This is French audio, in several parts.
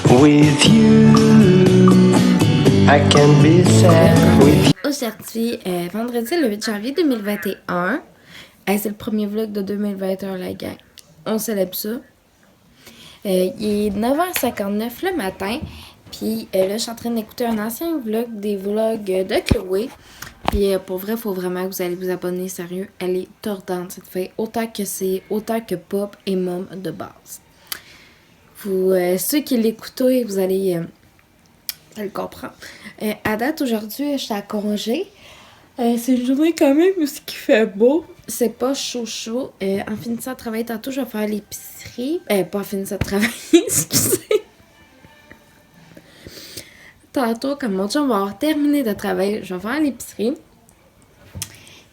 With you, I can be sad with you. Aujourd'hui, vendredi le 8 janvier 2021. C'est le premier vlog de 2021, la gang. On célèbre ça. Il est 9h59 le matin. Puis là, je suis en train d'écouter un ancien vlog, des vlogs de Chloé. Puis pour vrai, il faut vraiment que vous allez vous abonner, sérieux. Elle est tordante, cette fille. Autant que pop et mom de base. Vous, ceux qui l'écoutent, vous allez le comprendre. À date, aujourd'hui, je suis à congé. C'est une journée quand même où ce qui fait beau. C'est pas chaud. En finissant de travailler tantôt, je vais faire l'épicerie. Pas en finissant de travailler, excusez. Tantôt, comme mon chum va avoir terminé de travailler, je vais faire l'épicerie.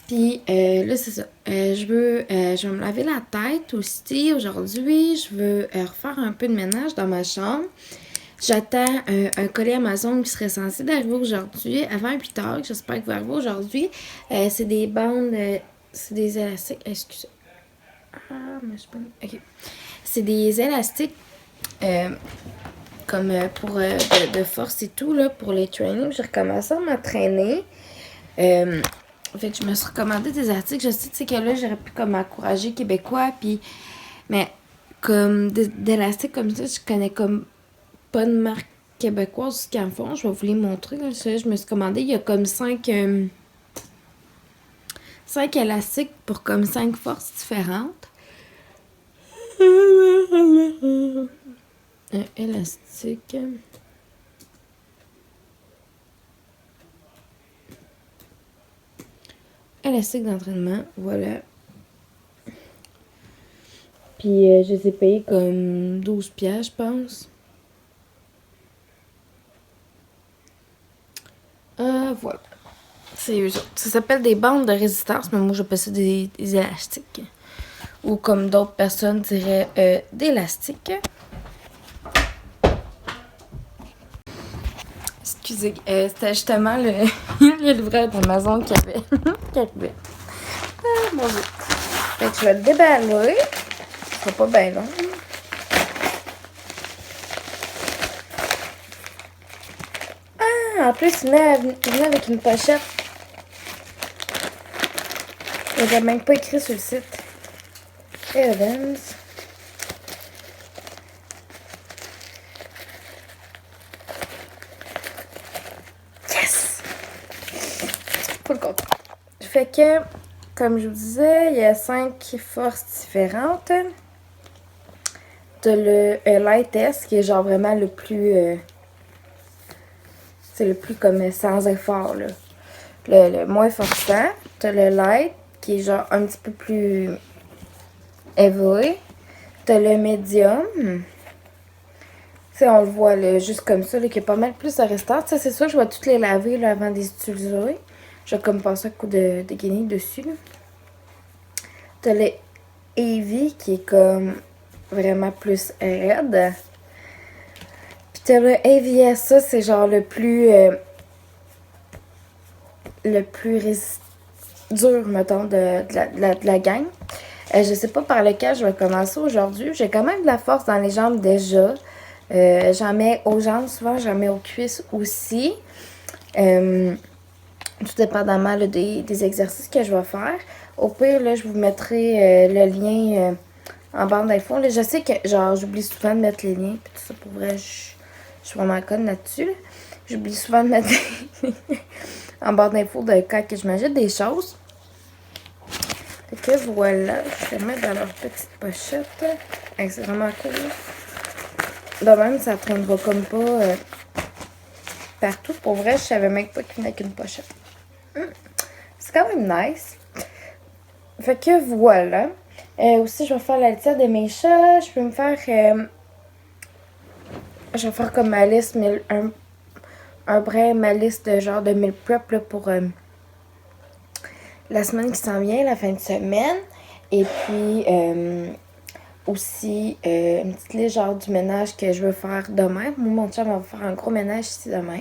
Puis là, c'est ça. Je vais me laver la tête aussi aujourd'hui. Je veux refaire un peu de ménage dans ma chambre. J'attends un colis Amazon qui serait censé d'arriver aujourd'hui, avant 8h. J'espère qu'il va arriver aujourd'hui. C'est des bandes, c'est des élastiques. Excusez. Ah, mais je peux. Ok. C'est des élastiques comme pour de force et tout, là, pour les trainings. J'ai recommencé à m'entraîner. Fait que je me suis recommandé des articles. Je sais, tu sais, que là, j'aurais pu comme encourager Québécois. Puis, mais comme d'élastiques comme ça, je connais comme pas de marque québécoise qui en font. Je vais vous les montrer. Là. Je me suis commandé. Il y a comme 5 élastiques pour comme 5 forces différentes. Un élastique. Élastique d'entraînement. Voilà. Puis je les ai payés comme 12$, je pense. Voilà. C'est eux autres. Ça s'appelle des bandes de résistance, mais moi j'appelle ça des élastiques. Ou comme d'autres personnes diraient, d'élastiques. Excusez, c'était justement le livreur d'Amazon qui avait. qui arrivait. Ah, mon Dieu. Fait que je vais le déballer. Ce sera pas bien long. Ah, en plus, il venait avec une pochette. Il n'avait même pas écrit sur le site. Evans. Yes! Pas le content. Fait que, comme je vous disais, il y a 5 forces différentes. T'as le Light S qui est genre vraiment le plus... c'est le plus comme sans effort, là. Le moins forçant. T'as le Light qui est genre un petit peu plus élevé. T'as le Medium. Tu sais, on le voit là, juste comme ça, là, qui est pas mal plus de résistance. Ça, c'est sûr, je vais toutes les laver là, avant de les utiliser. Je vais comme passer un coup de guenille dessus. Là. T'as le Heavy qui est comme vraiment plus raide. Puis t'as le AVS, ça c'est genre le plus dur, mettons, de la gang. Je sais pas par lequel je vais commencer aujourd'hui. J'ai quand même de la force dans les jambes déjà. J'en mets aux jambes souvent, j'en mets aux cuisses aussi. Tout dépendamment là, des exercices que je vais faire. Au pire, là, je vous mettrai le lien en barre d'infos. Je sais que genre j'oublie souvent de mettre les liens. Tout ça, pour vrai, je suis vraiment conne là-dessus. Là. J'oublie souvent de mettre les liens en barre d'infos de quand je m'achète des choses. Fait que voilà, je vais mettre dans leur petite pochette. C'est vraiment cool. De même, ça ne traînera comme pas partout. Pour vrai, je savais même pas qu'il venait avec une pochette. C'est quand même nice. Fait que voilà. Aussi, je vais faire la litière de mes chats. Je peux me faire... je vais faire comme ma liste, un brin, ma liste de genre de meal prep là, pour la semaine qui s'en vient, la fin de semaine. Et puis, aussi, une petite liste genre du ménage que je veux faire demain. Moi, mon chum va faire un gros ménage ici demain.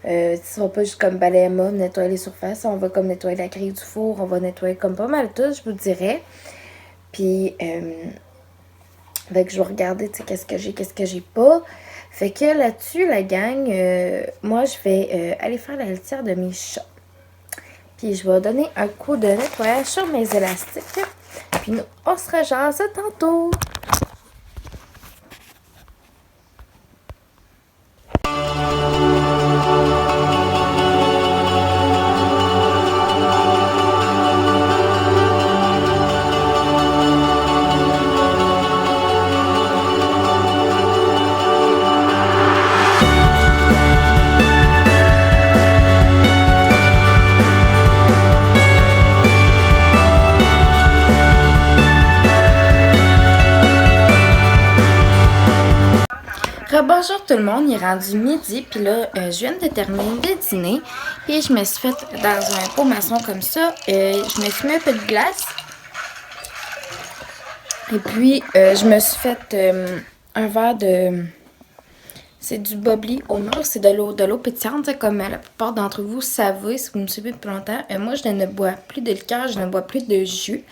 Ce sera pas juste comme balayer mob, nettoyer les surfaces. On va comme nettoyer la grille du four. On va nettoyer comme pas mal tout, je vous dirais. Puis, fait que je vais regarder, tu sais, qu'est-ce que j'ai pas. Fait que là-dessus, la gang, moi, je vais aller faire la litière de mes chats. Puis je vais donner un coup de nettoyage sur mes élastiques. Puis nous, on se rejase tantôt. Bonjour tout le monde, il est rendu midi, puis là, je viens de terminer le dîner, puis je me suis fait dans un pot maçon comme ça, je me suis mis un peu de glace, et puis je me suis fait un verre de, c'est du bubbly au nord, c'est de l'eau pétillante, comme la plupart d'entre vous savez, si vous me suivez depuis longtemps. Moi, je ne bois plus de liqueur, je ne bois plus de jus.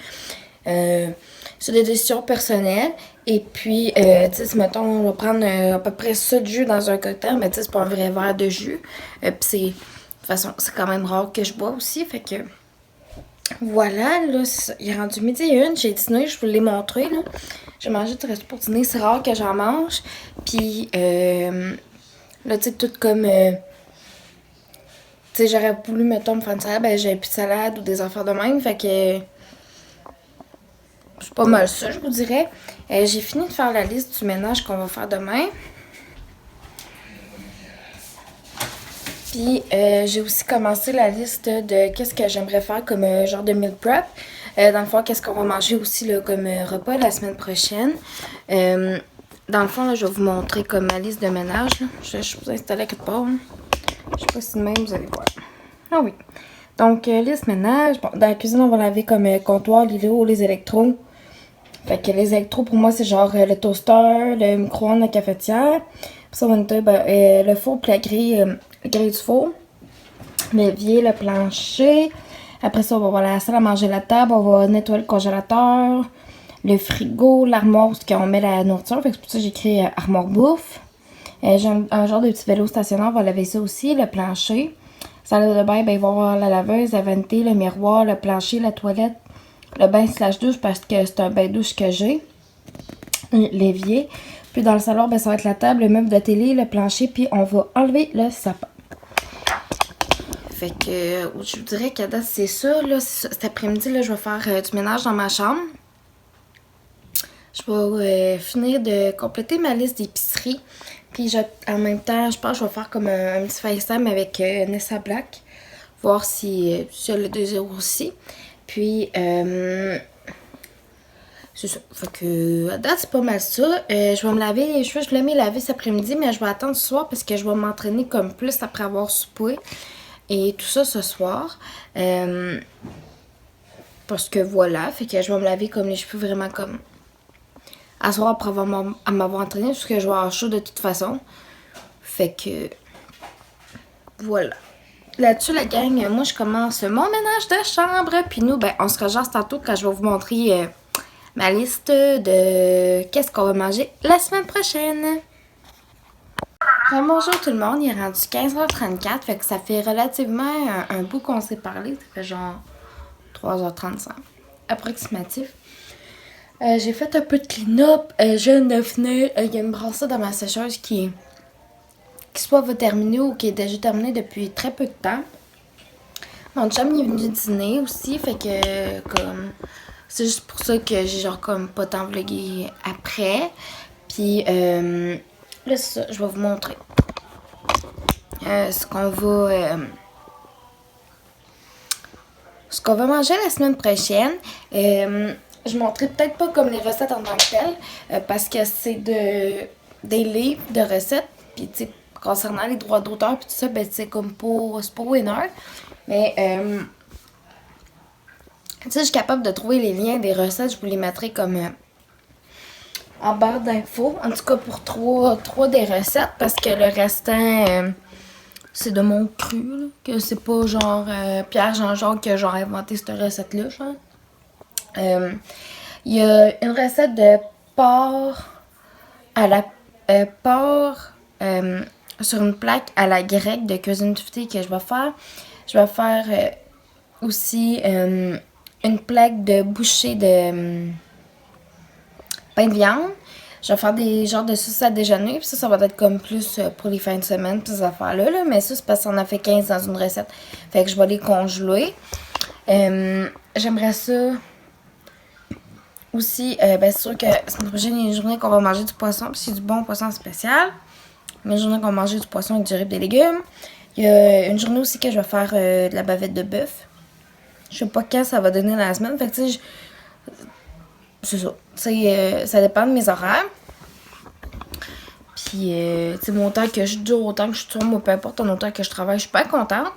C'est des décisions personnelles. Et puis, tu sais, si mettons, on va prendre à peu près ça de jus dans un cocktail, mais tu sais, c'est pas un vrai verre de jus. Puis de toute façon, c'est quand même rare que je bois aussi, fait que voilà, là, il est rendu midi et une, j'ai dîné, je vous l'ai montré, là. J'ai mangé du resto pour dîner, c'est rare que j'en mange. Puis, là, tu sais, tout comme, tu sais, j'aurais voulu, mettons, me faire une salade, ben, j'avais plus de salade ou des affaires de même, fait que c'est pas mal ça, je vous dirais. J'ai fini de faire la liste du ménage qu'on va faire demain. Puis j'ai aussi commencé la liste de qu'est-ce que j'aimerais faire comme genre de meal prep. Dans le fond, qu'est-ce qu'on va manger aussi là, comme repas la semaine prochaine. Dans le fond, là, je vais vous montrer comme ma liste de ménage. Là. Je vais vous installer quelque part. Hein. Je sais pas si de même vous allez voir. Ah oui. Donc, liste ménage. Bon, dans la cuisine, on va laver comme comptoir, l'îlot, les électros. Fait que les électros, pour moi, c'est genre le toaster, le micro-ondes, la cafetière. Puis ça, on va noter le four puis la grille du four. L'évier, le plancher. Après ça, on va voir la salle à manger, la table. On va nettoyer le congélateur, le frigo, l'armoire où on met la nourriture. Fait que c'est pour ça que j'ai écrit armoire bouffe. J'ai un genre de petit vélo stationnaire. On va laver ça aussi, le plancher. Salle de bain, ben, il va y avoir la laveuse, la vanité, le miroir, le plancher, la toilette. Le bain / douche parce que c'est un bain douche que j'ai. L'évier. Puis dans le salon, ben, ça va être la table, le meuble de télé, le plancher. Puis on va enlever le sapin. Fait que je vous dirais qu'à date, c'est ça. Là, cet après-midi, là, je vais faire du ménage dans ma chambre. Je vais finir de compléter ma liste d'épicerie. Puis en même temps, je pense que je vais faire comme un petit FaceTime avec Nessa Black. Voir si elle a 2 euros aussi. Puis, c'est ça. Fait que, à date, c'est pas mal ça. Je vais me laver les cheveux. Je voulais me laver cet après-midi, mais je vais attendre ce soir parce que je vais m'entraîner comme plus après avoir soupé. Et tout ça ce soir. Parce que voilà. Fait que je vais me laver comme les cheveux vraiment comme à soir après m'avoir entraîné. Parce que je vais avoir chaud de toute façon. Fait que, voilà. Là-dessus, la gang, moi, je commence mon ménage de chambre. Puis nous, ben, on se rejoint tantôt quand je vais vous montrer ma liste de qu'est-ce qu'on va manger la semaine prochaine. Bonjour tout le monde, il est rendu 15h34, fait que ça fait relativement un bout qu'on s'est parlé. Ça fait genre 3h35, approximatif. J'ai fait un peu de clean-up. Je viens de finir. Il y a une brassée dans ma sécheuse qui soit va terminer ou qui est déjà terminée depuis très peu de temps. Mon chum il est venu dîner aussi, fait que comme c'est juste pour ça que j'ai genre comme pas tant vlogué après. Puis là c'est ça, je vais vous montrer ce qu'on va manger la semaine prochaine. Je montrerai peut-être pas comme les recettes en tant que telles, parce que c'est des livres de recettes. Puis tu sais, concernant les droits d'auteur puis tout ça, ben c'est comme c'est pas winner. Mais tu sais, je suis capable de trouver les liens des recettes. Je vous les mettrai comme en barre d'infos. En tout cas pour trois des recettes, parce que le restant c'est de mon cru, là, que c'est pas genre Pierre Jean-Jacques qui a genre inventé cette recette-là, genre. Il y a une recette de porc à la porc sur une plaque à la grecque de cuisine tuftée que je vais faire. Je vais faire aussi une plaque de bouchée de pain de viande. Je vais faire des genres de sauces à déjeuner. Puis ça va être comme plus pour les fins de semaine, toutes ces affaires-là. Là. Mais ça, c'est parce qu'on a fait 15 dans une recette. Fait que je vais les congeler. J'aimerais ça aussi. Ben, c'est sûr que la semaine prochaine, il y a une journée qu'on va manger du poisson. Puis c'est du bon poisson spécial. Il y a une journée qu'on va manger du poisson avec du riz et des légumes. Il y a une journée aussi que je vais faire de la bavette de bœuf. Je sais pas quand ça va donner dans la semaine. Fait que tu sais, c'est ça. Ça dépend de mes horaires. Puis, tu sais, mon temps que je dure, autant que je tourne, moi, peu importe, en autant que je travaille, je suis pas contente.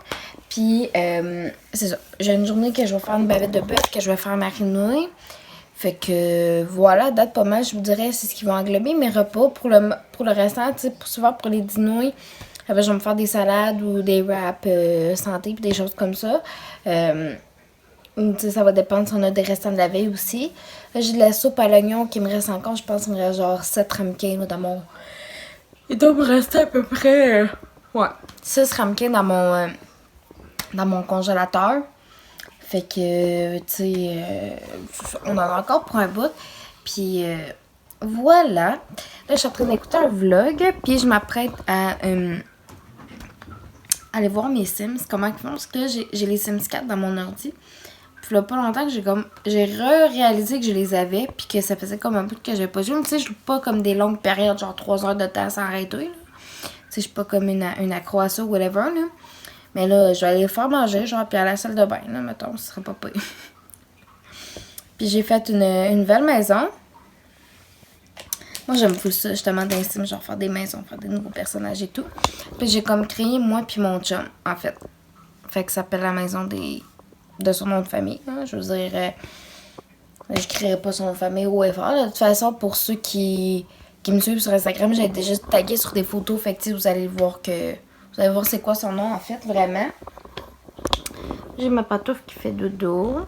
Puis, c'est ça. J'ai une journée que je vais faire une bavette de bœuf, que je vais faire mariner. Fait que, voilà, date pas mal, je vous dirais, c'est ce qui va englober mes repas. Pour le restant, tu sais, souvent pour les dîners, je vais me faire des salades ou des wraps santé, puis des choses comme ça. Ça va dépendre si on a des restants de la veille aussi. Là, j'ai de la soupe à l'oignon qui me reste encore. Je pense qu'il me reste genre 7 ramequins dans mon... Il doit me rester à peu près... Ouais. 6 ramequins dans mon congélateur. Fait que, tu sais, on en a encore pour un bout. Puis, voilà. Là, je suis en train d'écouter un vlog. Puis, je m'apprête à aller voir mes Sims. Comment ils font. Parce que là, j'ai les Sims 4 dans mon ordi. Puis là, pas longtemps que j'ai réalisé que je les avais, puis que ça faisait comme un bout que j'avais pas joué. Mais tu sais, je joue pas comme des longues périodes, genre 3 heures de temps sans arrêter. Tu sais, je suis pas comme une accro à ça ou whatever, là. Mais là, je vais aller faire manger, genre, puis à la salle de bain, là, mettons, ce serait pas pire. Puis j'ai fait une nouvelle maison. Moi, j'aime beaucoup ça, justement, dans les Sims, genre faire des maisons, faire des nouveaux personnages et tout. Puis j'ai comme créé moi puis mon chum, en fait. Fait que ça s'appelle la maison de son nom de famille. Hein. Je veux dire, je ne créerai pas son nom de famille au effort. De toute façon, pour ceux qui me suivent sur Instagram, j'ai déjà tagué sur des photos. Fait que vous allez voir c'est quoi son nom en fait, vraiment. J'ai ma pantoufle qui fait dodo.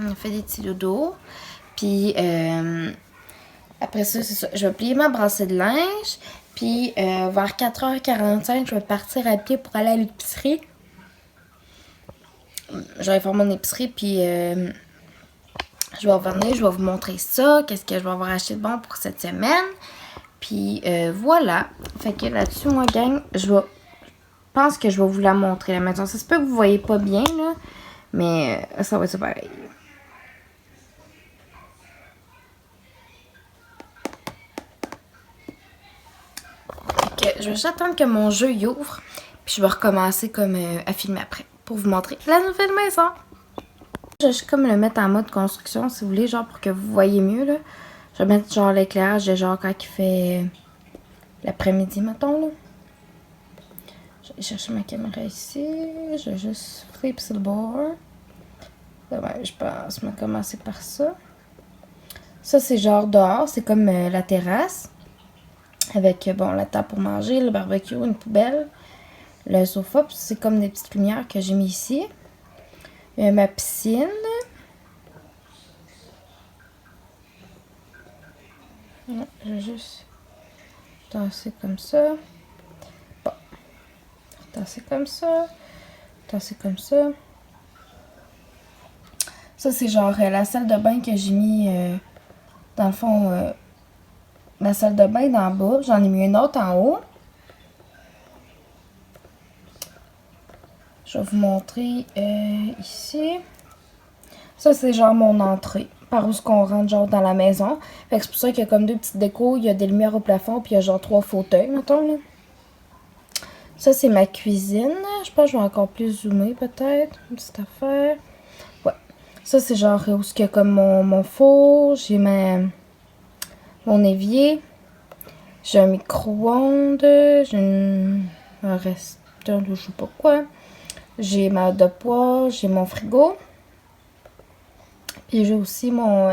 On fait des petits dodos. Puis après ça, c'est ça. Je vais plier ma brassée de linge. Puis vers 4h45, je vais partir à pied pour aller à l'épicerie. Je vais faire mon épicerie, puis je vais revenir, je vais vous montrer ça, qu'est-ce que je vais avoir acheté de bon pour cette semaine. Puis voilà. Fait que là-dessus, moi, gang, je pense que je vais vous la montrer, la maison. Ça se peut que vous voyez pas bien, là, mais ça va être pareil. Fait que je vais juste attendre que mon jeu y ouvre, puis je vais recommencer comme à filmer après, pour vous montrer la nouvelle maison. Je vais comme le mettre en mode construction, si vous voulez, genre pour que vous voyez mieux, là. Je vais mettre genre l'éclairage de genre quand il fait l'après-midi, mettons, là. Je vais chercher ma caméra ici. Je vais juste flip sur le bord. Ouais, je pense, je vais commencer par ça. Ça, c'est genre dehors, c'est comme la terrasse. Avec, bon, la table pour manger, le barbecue, une poubelle, le sofa. Puis c'est comme des petites lumières que j'ai mis ici. Ma piscine. Je vais juste tasser comme ça. Bon. Tasser comme ça. Tasser comme ça. Ça, c'est genre la salle de bain que j'ai mis, dans le fond, la salle de bain d'en bas. J'en ai mis une autre en haut. Je vais vous montrer ici. Ça, c'est genre mon entrée. Par où est-ce qu'on rentre, genre, dans la maison. Fait que c'est pour ça qu'il y a comme deux petites décos. Il y a des lumières au plafond, puis il y a genre 3 fauteuils, mettons, là. Ça, c'est ma cuisine. Je pense que je vais encore plus zoomer, peut-être. Une petite affaire. Ouais. Ça, c'est genre où il y a comme mon four. J'ai mon évier. J'ai un micro-ondes. J'ai un restaurant, je sais pas quoi. J'ai ma de poids. J'ai mon frigo. Puis j'ai aussi mon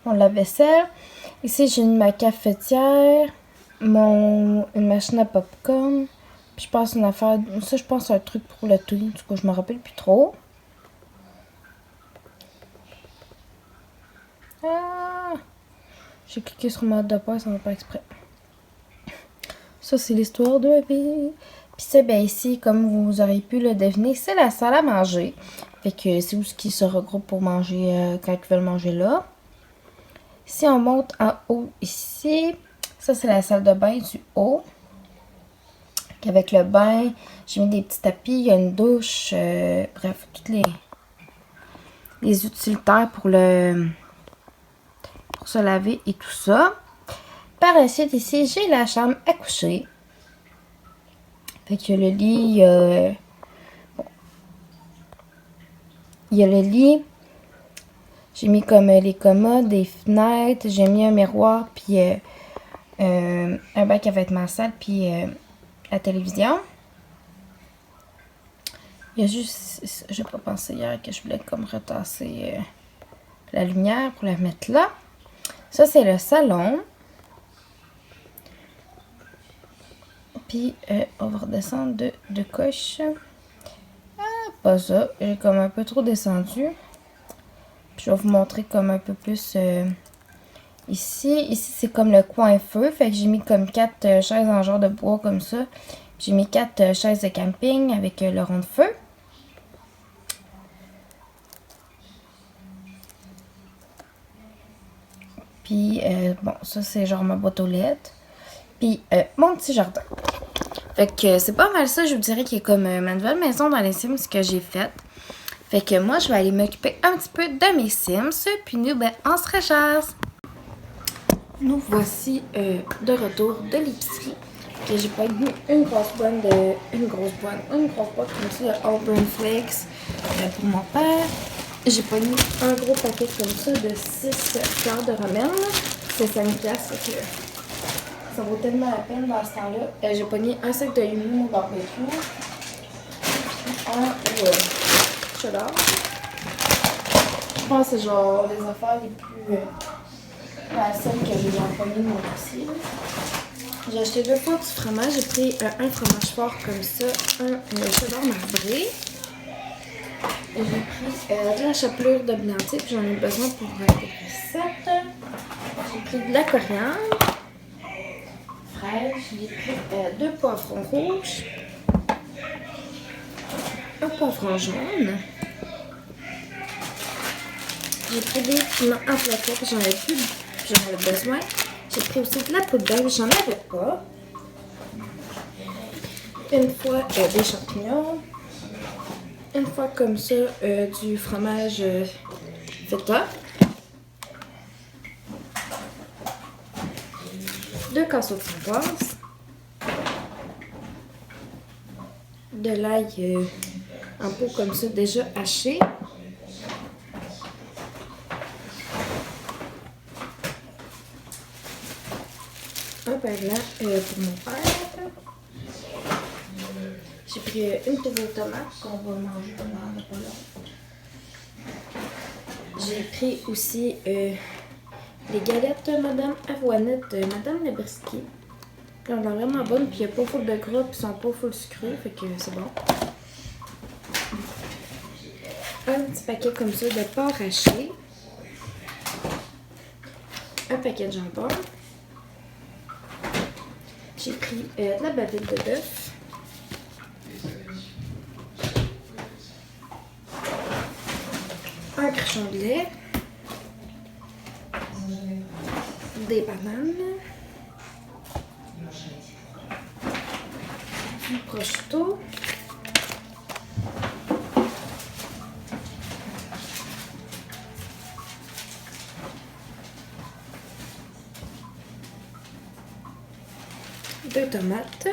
lave-vaisselle. Ici, j'ai ma cafetière. Une machine à popcorn. Puis je pense une affaire. Ça, je pense un truc pour le thé. En tout cas, je me rappelle plus trop. Ah! J'ai cliqué sur mode de poids, ça ne va pas exprès. Ça, c'est l'histoire de ma vie. Puis ça, ben ici, comme vous aurez pu le deviner, c'est la salle à manger. Fait que c'est où ce qui se regroupe pour manger quand ils veulent manger là. Si on monte en haut ici, ça c'est la salle de bain du haut. Avec le bain, j'ai mis des petits tapis, il y a une douche, bref, toutes les utilitaires pour se laver et tout ça. Par la suite ici, j'ai la chambre à coucher. Fait que le lit, il y a le lit. J'ai mis comme les commodes, des fenêtres, j'ai mis un miroir, puis un bac à vêtements sales, puis la télévision. Il y a juste, j'ai pas pensé hier que je voulais comme retasser la lumière pour la mettre là. Ça, c'est le salon. Puis, on va redescendre de coche. Ah, pas ça. J'ai comme un peu trop descendu. Puis, je vais vous montrer comme un peu plus ici. Ici, c'est comme le coin feu. Fait que j'ai mis comme 4 chaises en genre de bois comme ça. J'ai mis 4 chaises de camping avec le rond de feu. Puis, bon, ça, c'est genre ma boîte aux lettres. Puis, mon petit jardin. Fait que c'est pas mal ça, je vous dirais, qu'il y a comme ma nouvelle maison dans les Sims que j'ai faite. Fait que moi, je vais aller m'occuper un petit peu de mes Sims. Puis nous, ben, on se rechasse. Nous voici de retour de l'épicerie. Que j'ai pas eu une grosse boîte comme ça de Auburn Flakes pour mon père. J'ai pas mis un gros paquet comme ça de 6 quarts de ramen. C'est 5$, fait que ça vaut tellement la peine dans ce temps-là. J'ai pogné un sac de Yumi au barbecue. Un cheddar. Je pense que c'est genre les affaires les plus celles que j'ai pogné de mon dossier. J'ai acheté 2 fois du fromage. J'ai pris un fromage fort comme ça, un cheddar marbré. J'ai pris de la chapelure de blé entier, puis j'en ai besoin pour des recettes. J'ai pris de la coriandre fraîche. J'ai pris 2 poivrons rouges, un poivron jaune. J'ai pris des piments en plateau, puis j'en avais besoin. J'ai pris aussi de la poudre d'ail, j'en avais pas. Une fois des champignons. Une fois comme ça, du fromage feta. 2 casseaux de framboise. De l'ail en pot comme ça, déjà haché. Un pain blanc pour mon père. J'ai pris une purée de tomates qu'on va manger pendant pas long. J'ai pris aussi les galettes Madame Avoinette de Madame Lebrisky. Elles ont l'air vraiment bonnes, puis il n'y a pas full de gras, puis ils sont pas full sucrés, fait que c'est bon. Un petit paquet comme ça de porc haché. Un paquet de jambon. J'ai pris de la bavette de bœuf. Un cruchon de lait, des bananes, du prosciutto, deux tomates,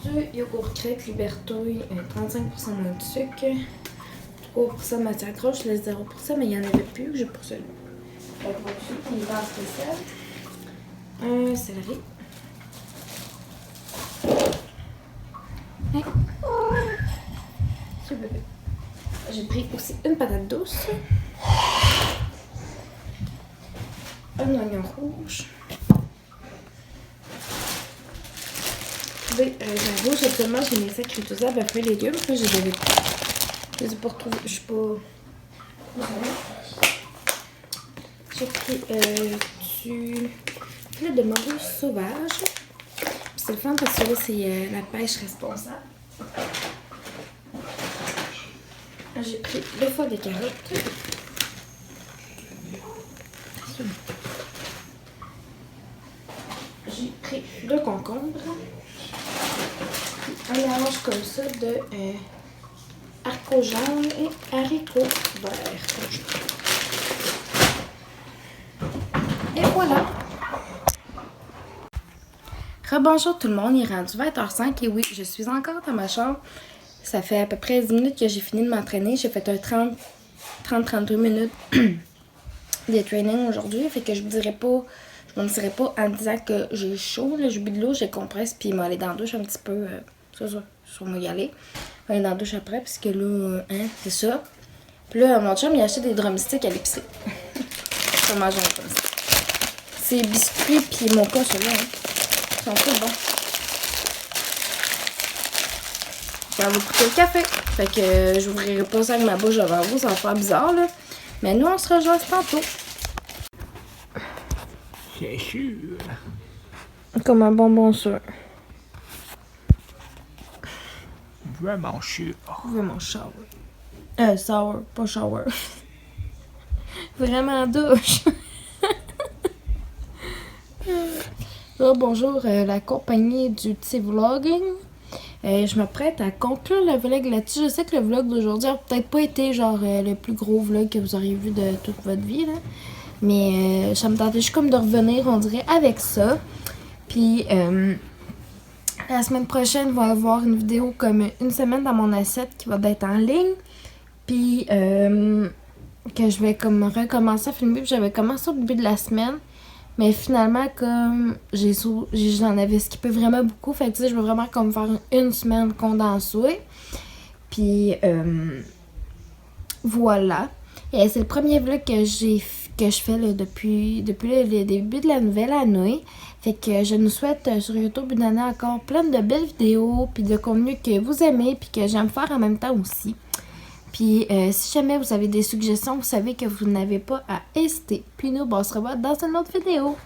du yogourt crêpe Libertouille, 35% moins de sucre, 3% de matière grasse, je laisse 0%, mais il n'y en avait plus, j'ai pour celui-là. Fait que ensuite, il va spécial. Un céleri. J'ai pris aussi une patate douce, un oignon rouge, des raisins rouges. Actuellement, j'ai mes sacs réutilisables à fruits et légumes. Puis je les ai pas retrouvés. Je sais pas. J'ai pris du filet de morue sauvage. C'est le fun parce que là, c'est la pêche responsable. J'ai pris 2 fois des carottes. J'ai pris 2 concombres. Un mélange comme ça de haricots jaunes et haricots verts. Et voilà! Rebonjour tout le monde, il est rendu 20h05 et oui, je suis encore dans ma chambre. Ça fait à peu près 10 minutes que j'ai fini de m'entraîner. J'ai fait un 30-32 minutes de training aujourd'hui. Fait que je me dirais pas en disant que j'ai chaud. Là, j'ai bu de l'eau, j'ai compresse, puis il m'a allé dans la douche un petit peu. Ça, je vais y aller. Je vais aller dans la douche après, parce que là, c'est ça. Puis là, mon chum, il a acheté des drumsticks à l'épicerie. Je vais manger un drumstick. C'est biscuits, puis mon cas, ceux-là, ils sont très bons. Ça va coûter le café. Fait que j'ouvrirai pas ça avec ma bouche devant vous, ça va faire bizarre, là. Mais nous, on se rejoint tantôt. C'est sûr. Comme un bonbon sûr. Vraiment sûr. Vraiment sour. Sour, pas shower. Vraiment douche. Là, bonjour, la compagnie du petit vlogging. Je m'apprête à conclure le vlog là-dessus. Je sais que le vlog d'aujourd'hui a peut-être pas été genre le plus gros vlog que vous auriez vu de toute votre vie, là. Mais ça me tentait juste comme de revenir, on dirait, avec ça. Puis la semaine prochaine, il va y avoir une vidéo comme une semaine dans mon assiette qui va être en ligne. Puis que je vais comme recommencer à filmer. Puis j'avais commencé au début de la semaine. Mais finalement, comme j'en avais skippé vraiment beaucoup, fait que tu sais, je veux vraiment comme faire une semaine condensée. Puis voilà. Et c'est le premier vlog que je fais là, depuis le début de la nouvelle année. Fait que je nous souhaite sur YouTube une année encore plein de belles vidéos, puis de contenu que vous aimez, puis que j'aime faire en même temps aussi. Puis si jamais vous avez des suggestions, vous savez que vous n'avez pas à hésiter. Puis nous, on se revoit dans une autre vidéo.